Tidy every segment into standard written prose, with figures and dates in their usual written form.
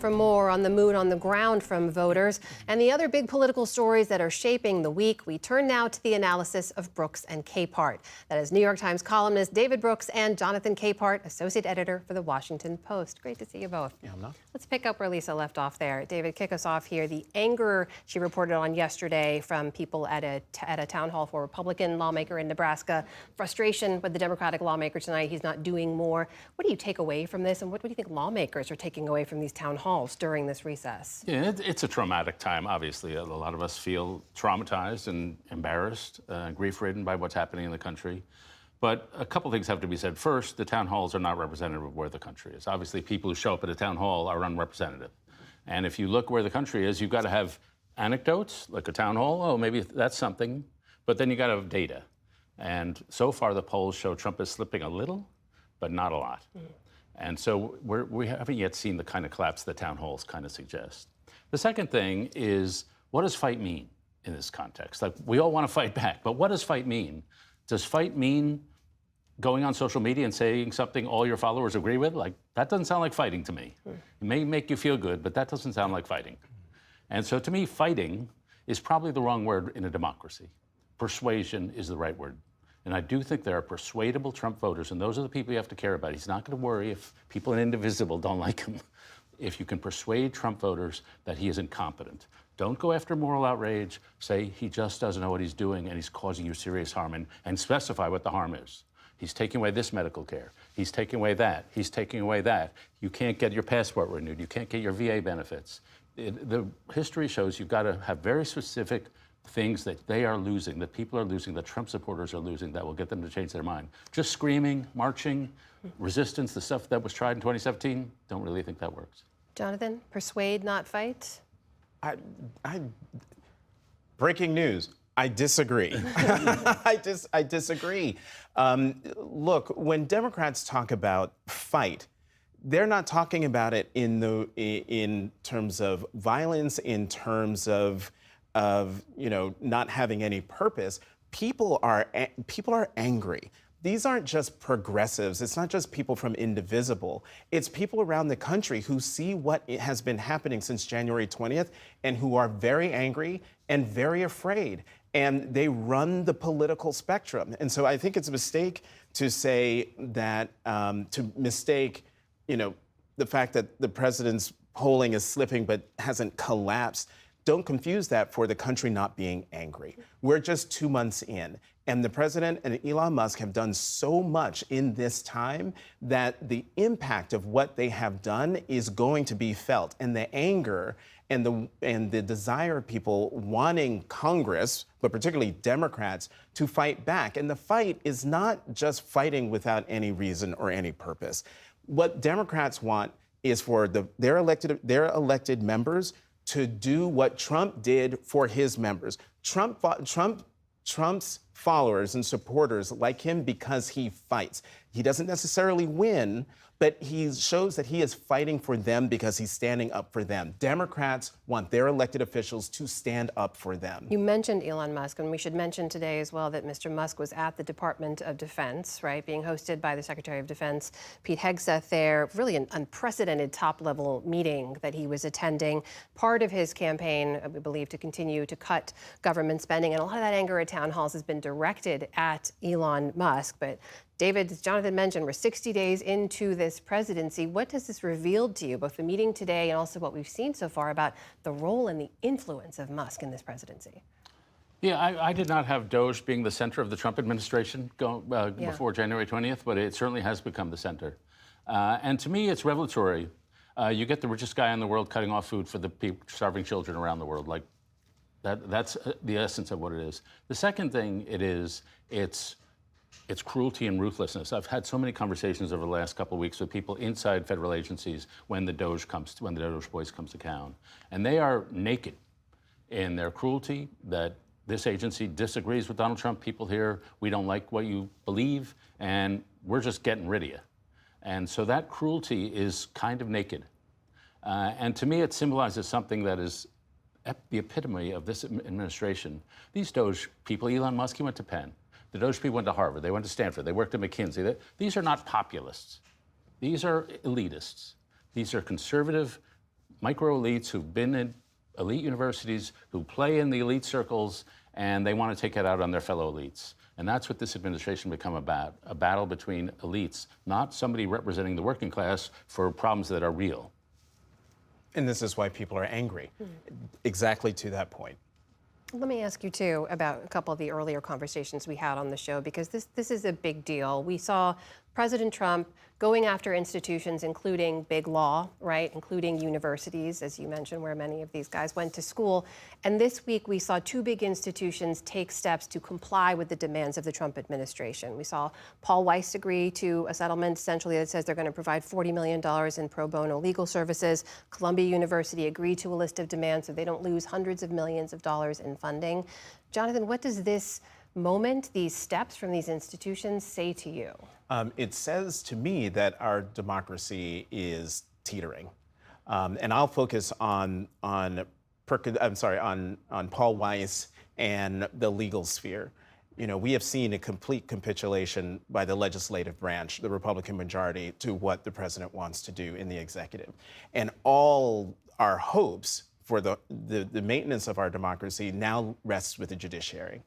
for more on the mood on the ground from voters and the other big political stories that are shaping the week. We turn now to the analysis of Brooks and Capehart. That is New York Times columnist David Brooks and Jonathan Capehart, associate editor for The Washington Post. Great to see you both. Yeah, Let's pick up where Lisa left off there. David, kick us off here. The anger she reported on yesterday from people at a town hall for a Republican lawmaker in Nebraska. Frustration with the Democratic lawmaker tonight. He's not doing more. What do you take away from this, and what do you think lawmakers are taking away from these town halls during this recess? Yeah, it's a traumatic time, obviously. A lot of us feel traumatized and embarrassed, grief-ridden by what's happening in the country. But a couple things have to be said. First, the town halls are not representative of where the country is. Obviously, people who show up at a town hall are unrepresentative. And if you look where the country is, you've got to have anecdotes, like a town hall. Oh, maybe that's something. But then you got to have data. And so far, the polls show Trump is slipping a little, but not a lot. And so we haven't yet seen the kind of collapse that town halls kind of suggest. The second thing is, what does fight mean in this context? Like, we all want to fight back, but what does fight mean? Does fight mean going on social media and saying something all your followers agree with? Like, that doesn't sound like fighting to me. It may make you feel good, but that doesn't sound like fighting. And so to me, fighting is probably the wrong word in a democracy. Persuasion is the right word. And I do think there are persuadable Trump voters, and those are the people you have to care about. He's not going to worry if people in Indivisible don't like him. If you can persuade Trump voters that he is incompetent. Don't go after moral outrage. Say he just doesn't know what he's doing and he's causing you serious harm, and specify what the harm is. He's taking away this medical care. He's taking away that. He's taking away that. You can't get your passport renewed. You can't get your VA benefits. The history shows you've got to have very specific things that they are losing, that people are losing, that Trump supporters are losing, that will get them to change their mind. Just screaming, marching, resistance, the stuff that was tried in 2017, don't really think that works. Jonathan, persuade, not fight? Breaking news. I disagree. I disagree. Look, when Democrats talk about fight, they're not talking about it in terms of violence, in terms of not having any purpose. People are angry. These aren't just progressives. It's not just people from Indivisible. It's people around the country who see what has been happening since January 20th and who are very angry and very afraid. And they run the political spectrum. And so I think it's a mistake to say that, to mistake, the fact that the president's polling is slipping but hasn't collapsed. Don't confuse that for the country not being angry. We're just 2 months in, and the president and Elon Musk have done so much in this time that the impact of what they have done is going to be felt. And the anger and the desire of people wanting Congress, but particularly Democrats, to fight back. And the fight is not just fighting without any reason or any purpose. What Democrats want is for their elected members to do what Trump did for his members. Trump's followers and supporters like him because he fights. He doesn't necessarily win, but he shows that he is fighting for them because he's standing up for them. Democrats want their elected officials to stand up for them. You mentioned Elon Musk, and we should mention today as well that Mr. Musk was at the Department of Defense, right, being hosted by the Secretary of Defense, Pete Hegseth there. Really an unprecedented top-level meeting that he was attending. Part of his campaign, we believe, to continue to cut government spending, and a lot of that anger at town halls has been directed at Elon Musk. But David, as Jonathan mentioned, we're 60 days into this presidency. What has this revealed to you, both the meeting today and also what we've seen so far about the role and the influence of Musk in this presidency? Yeah, I did not have DOGE being the center of the Trump administration before January 20th, but it certainly has become the center. And to me, it's revelatory. You get the richest guy in the world cutting off food for the starving children around the world. Like, that's the essence of what it is. The second thing it's cruelty and ruthlessness. I've had so many conversations over the last couple of weeks with people inside federal agencies when the DOGE voice comes to town. And they are naked in their cruelty that this agency disagrees with Donald Trump. People here, we don't like what you believe, and we're just getting rid of you. And so that cruelty is kind of naked. And to me, it symbolizes something that is the epitome of this administration. These DOGE people, Elon Musk, he went to Penn. The DOGE people went to Harvard. They went to Stanford. They worked at McKinsey. These are not populists. These are elitists. These are conservative micro elites who've been in elite universities, who play in the elite circles, and they want to take it out on their fellow elites. And that's what this administration become about, a battle between elites, not somebody representing the working class for problems that are real. And this is why people are angry, exactly to that point. Let me ask you, too, about a couple of the earlier conversations we had on the show, because this is a big deal. We saw President Trump going after institutions, including big law, right, including universities, as you mentioned, where many of these guys went to school. And this week, we saw two big institutions take steps to comply with the demands of the Trump administration. We saw Paul Weiss agree to a settlement, essentially, that says they're going to provide $40 million in pro bono legal services. Columbia University agreed to a list of demands so they don't lose hundreds of millions of dollars in funding. Jonathan, what does this moment, these steps from these institutions say to you? It says to me that our democracy is teetering, and I'll focus on Paul Weiss and the legal sphere. You know, we have seen a complete capitulation by the legislative branch, the Republican majority, to what the president wants to do in the executive, and all our hopes for the maintenance of our democracy now rests with the judiciary.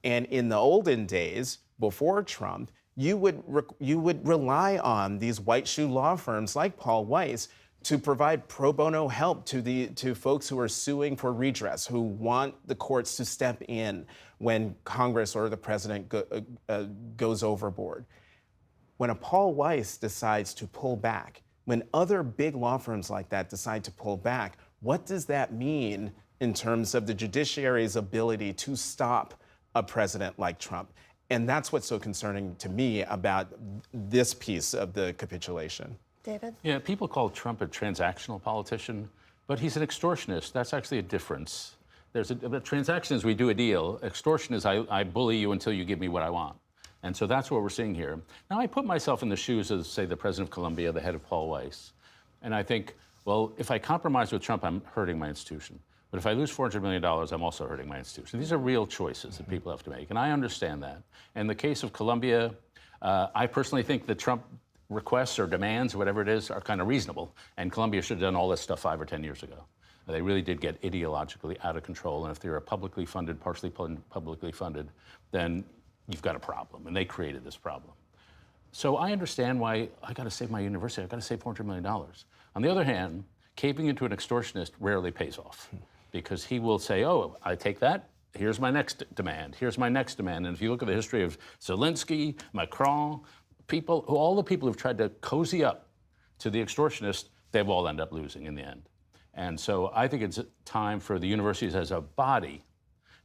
And in the olden days, before Trump, you would rely on these white shoe law firms like Paul Weiss to provide pro bono help to folks who are suing for redress, who want the courts to step in when Congress or the president goes overboard. When a Paul Weiss decides to pull back, when other big law firms like that decide to pull back, what does that mean in terms of the judiciary's ability to stop a president like Trump? And that's what's so concerning to me about this piece of the capitulation. David? Yeah, people call Trump a transactional politician, but he's an extortionist. That's actually a difference. There's a transaction is we do a deal. Extortion is I bully you until you give me what I want. And so that's what we're seeing here. Now, I put myself in the shoes of, say, the president of Columbia, the head of Paul Weiss. And I think, well, if I compromise with Trump, I'm hurting my institution. But if I lose $400 million, I'm also hurting my institution. These are real choices that people have to make, and I understand that. In the case of Columbia, I personally think the Trump requests or demands, or whatever it is, are kind of reasonable, and Columbia should have done all this stuff 5 or 10 years ago. They really did get ideologically out of control, and if they're publicly funded, partially publicly funded, then you've got a problem, and they created this problem. So I understand why I got to save my university. I've got to save $400 million. On the other hand, caping into an extortionist rarely pays off. Because he will say, oh, I take that, here's my next demand, here's my next demand. And if you look at the history of Zelensky, Macron, all the people who've tried to cozy up to the extortionist, they've all ended up losing in the end. And so I think it's time for the universities as a body,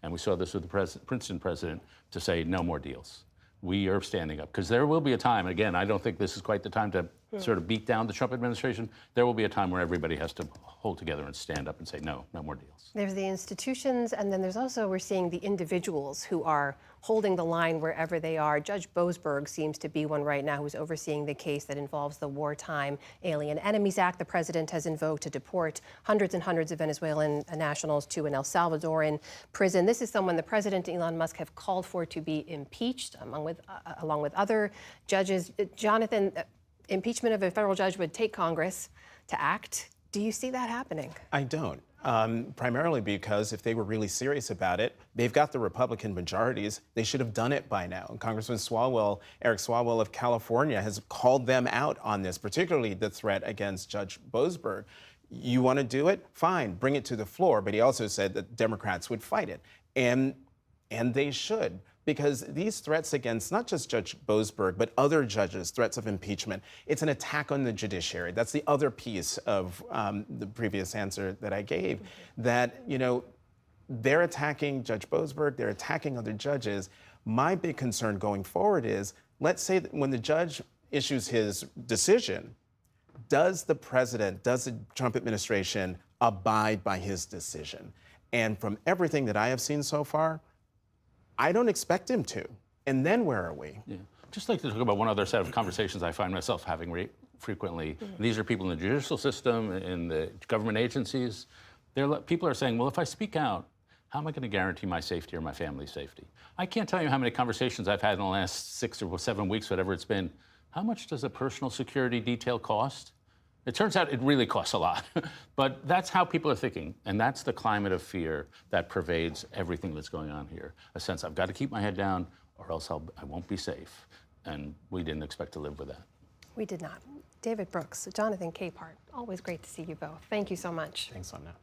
and we saw this with the Princeton president, to say no more deals. We are standing up, because there will be a time, again, I don't think this is quite the time to sort of beat down the Trump administration. There will be a time where everybody has to hold together and stand up and say, no more deals. There's the institutions, and then there's also, we're seeing the individuals who are holding the line wherever they are. Judge Boasberg seems to be one right now who's overseeing the case that involves the Wartime Alien Enemies Act the president has invoked to deport hundreds and hundreds of Venezuelan nationals to an El Salvadoran prison. This is someone the president and Elon Musk have called for to be impeached, along with other judges. Jonathan, impeachment of a federal judge would take Congress to act. Do you see that happening? I don't. Primarily because if they were really serious about it, they've got the Republican majorities. They should have done it by now. And Congressman Swalwell, Eric Swalwell of California, has called them out on this, particularly the threat against Judge Boasberg. You want to do it? Fine, bring it to the floor. But he also said that Democrats would fight it. And they should. Because these threats against not just Judge Boasberg, but other judges, threats of impeachment, it's an attack on the judiciary. That's the other piece of the previous answer that I gave, that, you know, they're attacking Judge Boasberg, they're attacking other judges. My big concern going forward is, let's say that when the judge issues his decision, does the president, does the Trump administration abide by his decision? And from everything that I have seen so far, I don't expect him to. And then where are we? Yeah. Just like to talk about one other set of conversations I find myself having frequently. These are people in the judicial system, in the government agencies. People are saying, well, if I speak out, how am I going to guarantee my safety or my family's safety? I can't tell you how many conversations I've had in the last 6 or 7 weeks, whatever it's been. How much does a personal security detail cost? It turns out it really costs a lot. But that's how people are thinking. And that's the climate of fear that pervades everything that's going on here. A sense I've got to keep my head down or else I won't be safe. And we didn't expect to live with that. We did not. David Brooks, Jonathan Capehart, always great to see you both. Thank you so much. Thanks, Sonia.